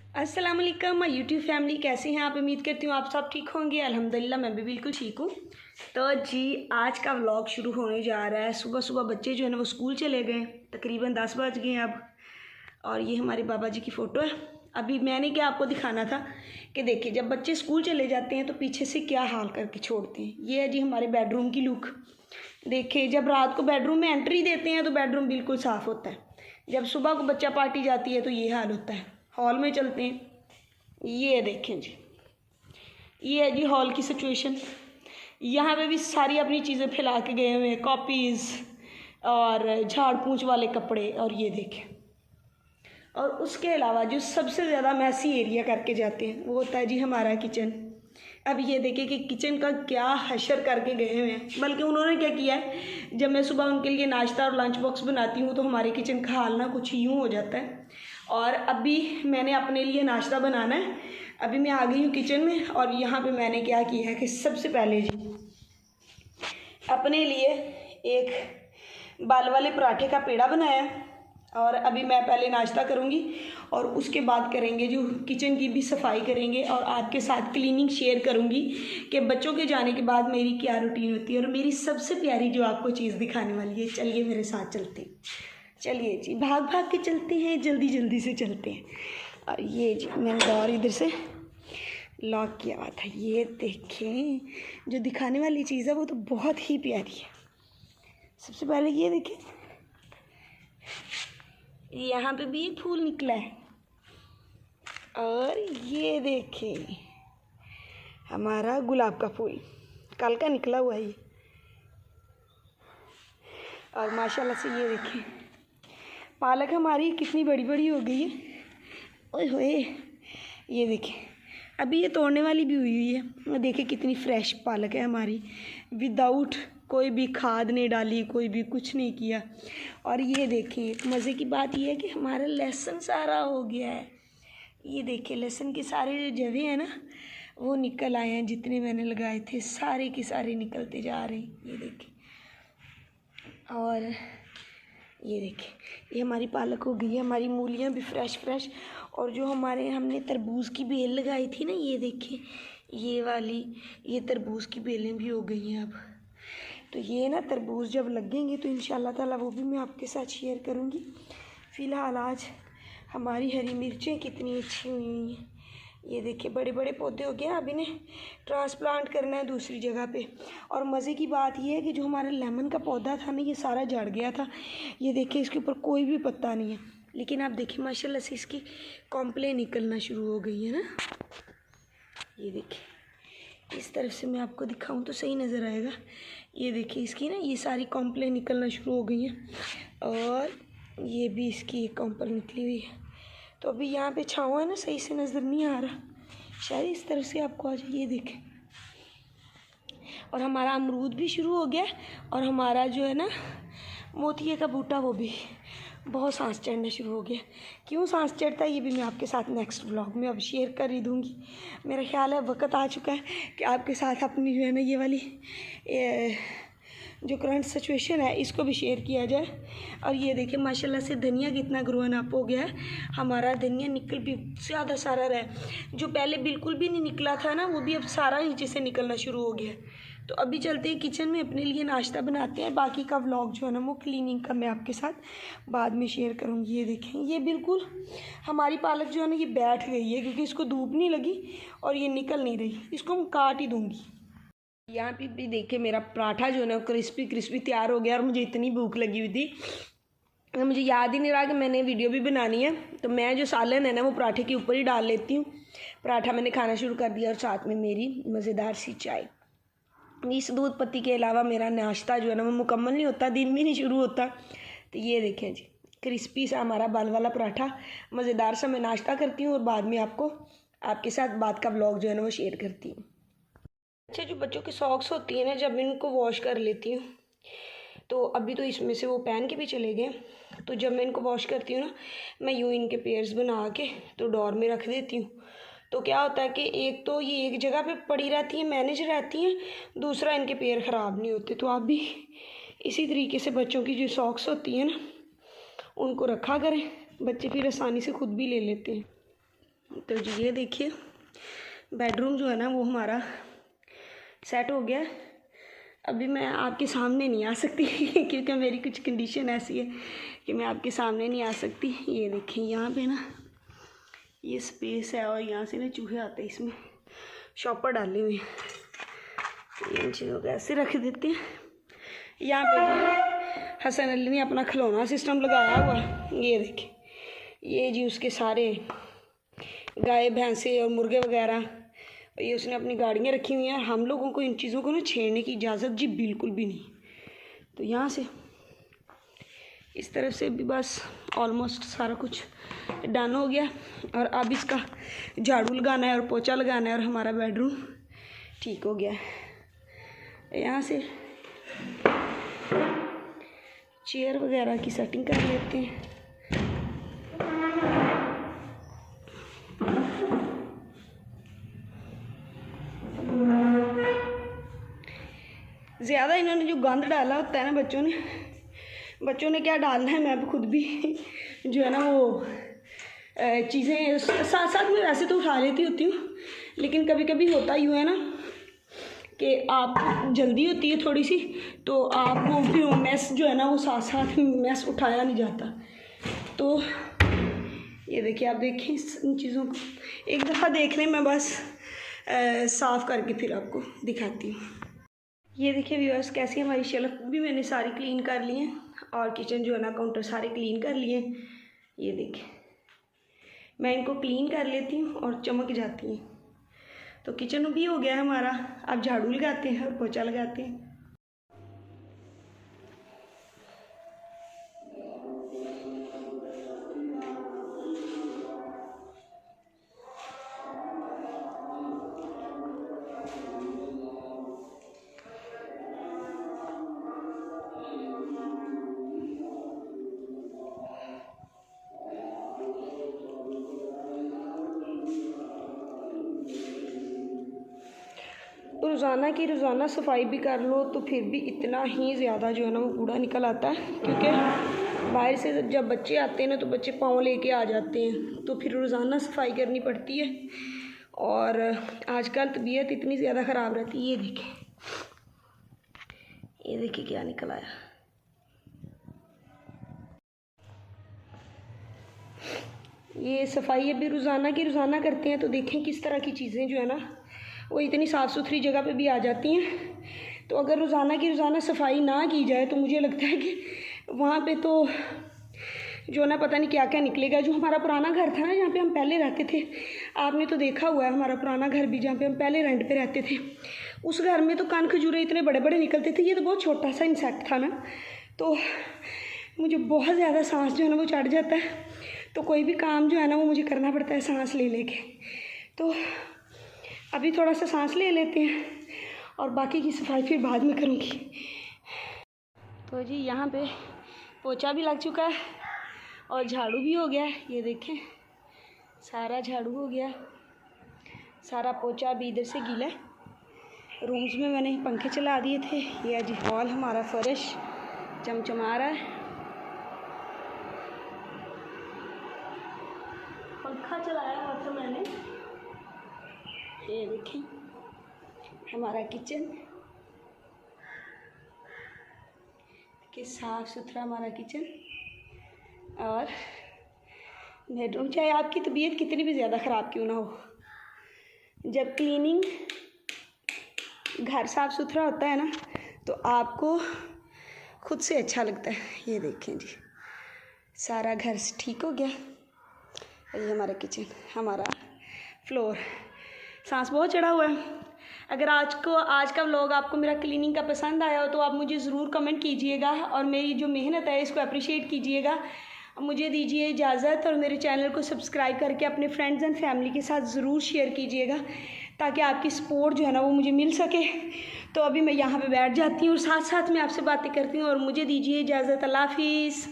अस्सलाम वालेकुम my YouTube family, कैसे हैं आप? उम्मीद करती हूँ आप सब ठीक होंगे। अल्हम्दुलिल्लाह मैं भी बिल्कुल ठीक हूँ। तो जी आज का व्लॉग शुरू होने जा रहा है। सुबह सुबह बच्चे जो है ना वो स्कूल चले गए, तकरीबन 10 बज गए हैं अब। और ये हमारे बाबा जी की फ़ोटो है। अभी मैंने क्या आपको दिखाना था कि देखिए जब बच्चे स्कूल चले जाते हैं तो पीछे से क्या हाल करके छोड़ते हैं। ये है जी हमारे बेडरूम की लुक। देखिए जब रात को बेडरूम में एंट्री देते हैं तो बेडरूम बिल्कुल साफ़ होता है। जब सुबह को बच्चा पार्टी जाती है तो ये हाल होता है। हॉल में चलते हैं, ये देखें जी, ये है जी हॉल की सिचुएशन। यहाँ पे भी सारी अपनी चीज़ें फैला के गए हुए हैं, कॉपीज़ और झाड़ पोंछ वाले कपड़े। और ये देखें, और उसके अलावा जो सबसे ज़्यादा मैसी एरिया करके जाते हैं वो होता है जी हमारा किचन। अब ये देखिए कि किचन का क्या हशर करके गए हुए हैं। बल्कि उन्होंने क्या किया है, जब मैं सुबह उनके लिए नाश्ता और लंच बॉक्स बनाती हूँ तो हमारे किचन का हाल ना कुछ यूँ हो जाता है। और अभी मैंने अपने लिए नाश्ता बनाना है। अभी मैं आ गई हूँ किचन में और यहाँ पे मैंने क्या किया है कि सबसे पहले जी अपने लिए एक बाल वाले पराठे का पेड़ा बनाया है। और अभी मैं पहले नाश्ता करूँगी और उसके बाद करेंगे जो किचन की भी सफाई करेंगे और आपके साथ क्लीनिंग शेयर करूँगी कि बच्चों के जाने के बाद मेरी क्या रूटीन होती है। और मेरी सबसे प्यारी जो आपको चीज़ दिखाने वाली है, चलिए मेरे साथ चलते हैं। चलिए जी भाग भाग के चलते हैं, जल्दी जल्दी से चलते हैं। और ये जी मैंने डोर इधर से लॉक किया हुआ था। ये देखें जो दिखाने वाली चीज़ है वो तो बहुत ही प्यारी है। सबसे पहले ये देखें, यहाँ पे भी एक फूल निकला है। और ये देखें हमारा गुलाब का फूल कल का निकला हुआ है ये। और माशाल्लाह से ये देखें पालक हमारी कितनी बड़ी बड़ी हो गई है। ओए होए, ये देखें अभी ये तोड़ने वाली भी हुई है। देखें कितनी फ्रेश पालक है हमारी, विदाउट कोई भी खाद नहीं डाली, कोई भी कुछ नहीं किया। और ये देखें मज़े की बात ये है कि हमारा लहसुन सारा हो गया है। ये देखिए लहसुन के सारे जो जवे हैं ना वो निकल आए हैं। जितने मैंने लगाए थे सारे के सारे निकलते जा रहे हैं। ये देखिए, और ये देखिए ये हमारी पालक हो गई है। हमारी मूलियाँ भी फ्रेश फ्रेश। और जो हमने तरबूज़ की बेल लगाई थी ना, ये देखिए ये वाली, ये तरबूज़ की बेलें भी हो गई हैं अब। तो ये ना तरबूज़ जब लगेंगे तो इंशाल्लाह ताला वो भी मैं आपके साथ शेयर करूँगी। फ़िलहाल आज हमारी हरी मिर्चें कितनी अच्छी हुई हुई हैं। ये देखिए बड़े बड़े पौधे हो गए हैं। अब इन्हें ट्रांसप्लांट करना है दूसरी जगह पे। और मज़े की बात ये है कि जो हमारा लेमन का पौधा था ना ये सारा झड़ गया था। ये देखिए इसके ऊपर कोई भी पत्ता नहीं है। लेकिन आप देखिए माशाल्लाह से इसकी कॉम्प्लें निकलना शुरू हो गई है ना। ये देखिए इस तरफ से मैं आपको दिखाऊं तो सही नज़र आएगा। ये देखिए इसकी ना ये सारी कॉम्प्लें निकलना शुरू हो गई हैं। और ये भी इसकी एक कॉम्प्ल निकली हुई है। तो अभी यहाँ पे छाँव है ना, सही से नज़र नहीं आ रहा, शायद इस तरफ से आपको आ जाए। ये देखें, और हमारा अमरूद भी शुरू हो गया। और हमारा जो है ना मोतिये का बूटा वो भी बहुत सांस चढ़ना शुरू हो गया। क्यों सांस चढ़ता है ये भी मैं आपके साथ नेक्स्ट व्लॉग में अब शेयर कर ही दूँगी। मेरा ख्याल है वक्त आ चुका है कि आपके साथ अपनी जो है ना ये वाली जो करंट सिचुएशन है इसको भी शेयर किया जाए। और ये देखिए माशाल्लाह से धनिया कितना ग्रोन अप हो गया है। हमारा धनिया निकल भी ज़्यादा सारा रहा है। जो पहले बिल्कुल भी नहीं निकला था ना वो भी अब सारा नीचे से निकलना शुरू हो गया है। तो अभी चलते हैं किचन में, अपने लिए नाश्ता बनाते हैं। बाकी का व्लॉग जो है ना वो क्लीनिंग का मैं आपके साथ बाद में शेयर करूँगी। ये देखें ये बिल्कुल हमारी पालक जो है ना ये बैठ गई है क्योंकि इसको धूप नहीं लगी और ये निकल नहीं रही। इसको हम काट ही दूँगी। यहाँ पे भी देखिए मेरा पराठा जो है ना क्रिस्पी क्रिस्पी तैयार हो गया। और मुझे इतनी भूख लगी हुई थी, मुझे याद ही नहीं रहा कि मैंने वीडियो भी बनानी है। तो मैं जो सालन है ना वो पराठे के ऊपर ही डाल लेती हूँ। पराठा मैंने खाना शुरू कर दिया और साथ में मेरी मज़ेदार सी चाय। इस दूध पत्ती के अलावा मेरा नाश्ता जो है ना वो मुकम्मल नहीं होता, दिन भी नहीं शुरू होता। तो ये देखें जी क्रिस्पी सा हमारा बाल वाला पराठा, मज़ेदार सा मैं नाश्ता करती हूँ और बाद में आपके साथ बाद का व्लॉग जो है ना वो शेयर करती हूँ। अच्छा जो बच्चों की सॉक्स होती है ना जब इनको वॉश कर लेती हूँ तो अभी तो इसमें से वो पहन के भी चले गए। तो जब मैं इनको वॉश करती हूँ ना मैं यूँ इनके पेयर्स बना के तो डोर में रख देती हूँ। तो क्या होता है कि एक तो ये एक जगह पे पड़ी रहती हैं, मैनेज रहती हैं, दूसरा इनके पेयर ख़राब नहीं होते। तो आप भी इसी तरीके से बच्चों की जो सॉक्स होती हैं ना उनको रखा करें, बच्चे फिर आसानी से खुद भी ले लेते हैं। तो जी ये देखिए बेडरूम जो है ना वो हमारा सेट हो गया। अभी मैं आपके सामने नहीं आ सकती क्योंकि मेरी कुछ कंडीशन ऐसी है कि मैं आपके सामने नहीं आ सकती। ये देखें यहाँ पे ना ये स्पेस है और यहाँ से ना चूहे आते हैं, इसमें शॉपर डाले हुए हैं। इन चीज़ों को ऐसे रख देते हैं। यहाँ पे हसन अली ने अपना खिलौना सिस्टम लगाया हुआ है। ये देखें ये जी उसके सारे गाय भैंसे और मुर्गे वगैरह, ये उसने अपनी गाड़ियाँ रखी हुई हैं। हम लोगों को इन चीज़ों को ना छेड़ने की इजाज़त जी बिल्कुल भी नहीं। तो यहाँ से इस तरफ से भी बस ऑलमोस्ट सारा कुछ डन हो गया और अब इसका झाड़ू लगाना है और पोछा लगाना है और हमारा बेडरूम ठीक हो गया है। यहाँ से चेयर वगैरह की सेटिंग कर लेते हैं। ज़्यादा इन्होंने जो गंद डाला होता है ना बच्चों ने क्या डालना है, मैं खुद भी जो है ना वो चीज़ें साथ साथ में वैसे तो उठा लेती होती हूँ, लेकिन कभी कभी होता यूँ है ना कि आप जल्दी होती है थोड़ी सी, तो आप वो फिर मैस जो है ना वो साथ साथ मैस उठाया नहीं जाता। तो ये देखिए आप देखिए इन चीज़ों को एक दफ़ा देख लें, मैं बस साफ़ करके फिर आपको दिखाती हूँ। ये देखिए व्यूअर्स कैसी हमारी शेल्फ भी मैंने सारी क्लीन कर ली हैं और किचन जो है ना काउंटर सारे क्लीन कर लिए। ये देखिए मैं इनको क्लीन कर लेती हूँ और चमक जाती हैं। तो किचन भी हो गया हमारा। अब झाड़ू लगाते हैं और पोछा लगाते हैं। रोज़ाना की रोज़ाना सफाई भी कर लो तो फिर भी इतना ही ज़्यादा जो है ना वो कूड़ा निकल आता है, क्योंकि बाहर से जब बच्चे आते हैं ना तो बच्चे पाँव लेके आ जाते हैं, तो फिर रोज़ाना सफाई करनी पड़ती है। और आजकल तबीयत इतनी ज़्यादा ख़राब रहती है। ये देखिए क्या निकल आया। ये सफाई अभी रोज़ाना की रोज़ाना करते हैं तो देखें किस तरह की चीज़ें जो है ना वो इतनी साफ़ सुथरी जगह पे भी आ जाती हैं। तो अगर रोज़ाना की रोज़ाना सफाई ना की जाए तो मुझे लगता है कि वहाँ पे तो जो ना पता नहीं क्या क्या निकलेगा। जो हमारा पुराना घर था ना जहाँ पे हम पहले रहते थे, आपने तो देखा हुआ है हमारा पुराना घर भी जहाँ पे हम पहले रेंट पे रहते थे, उस घर में तो कान खजूरे इतने बड़े बड़े निकलते थे। ये तो बहुत छोटा सा इंसेक्ट था ना, तो मुझे बहुत ज़्यादा सांस जो है ना वो चढ़ जाता है। तो कोई भी काम जो है ना वो मुझे करना पड़ता है सांस ले लेके। तो अभी थोड़ा सा सांस ले लेते हैं और बाकी की सफाई फिर बाद में करूँगी। तो जी यहाँ पे पोछा भी लग चुका है और झाड़ू भी हो गया है। ये देखें सारा झाड़ू हो गया, सारा पोछा भी इधर से गीला है। रूम्स में मैंने पंखे चला दिए थे। ये आज हॉल हमारा फर्श चमचमा रहा है। पंखा चलाया हुआ था मैंने। ये देखें हमारा किचन कि साफ़ सुथरा हमारा किचन और बेडरूम। चाहे आपकी तबीयत कितनी भी ज़्यादा ख़राब क्यों ना हो, जब क्लीनिंग घर साफ़ सुथरा होता है ना तो आपको खुद से अच्छा लगता है। ये देखें जी सारा घर से ठीक हो गया। ये हमारा किचन, हमारा फ्लोर। सांस बहुत चढ़ा हुआ है। अगर आज का व्लॉग आपको मेरा क्लीनिंग का पसंद आया हो तो आप मुझे ज़रूर कमेंट कीजिएगा और मेरी जो मेहनत है इसको अप्रिशिएट कीजिएगा। मुझे दीजिए इजाज़त और मेरे चैनल को सब्सक्राइब करके अपने फ्रेंड्स एंड फैमिली के साथ ज़रूर शेयर कीजिएगा ताकि आपकी सपोर्ट जो है ना वो मुझे मिल सके। तो अभी मैं यहाँ पे बैठ जाती हूँ और साथ साथ में आपसे बातें करती हूँ और मुझे दीजिए इजाज़त। अल्लाह हाफिज़।